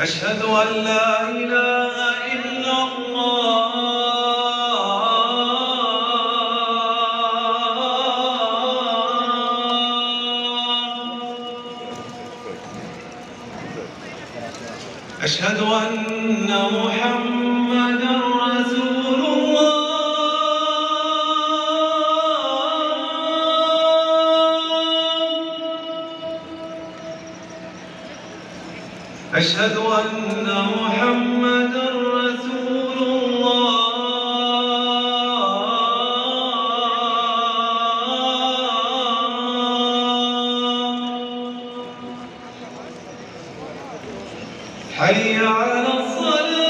أشهد أن لا إله إلا الله أشهد أن محمدًا رسول الله أشهد أن محمدًا رسول الله حي على الصلاة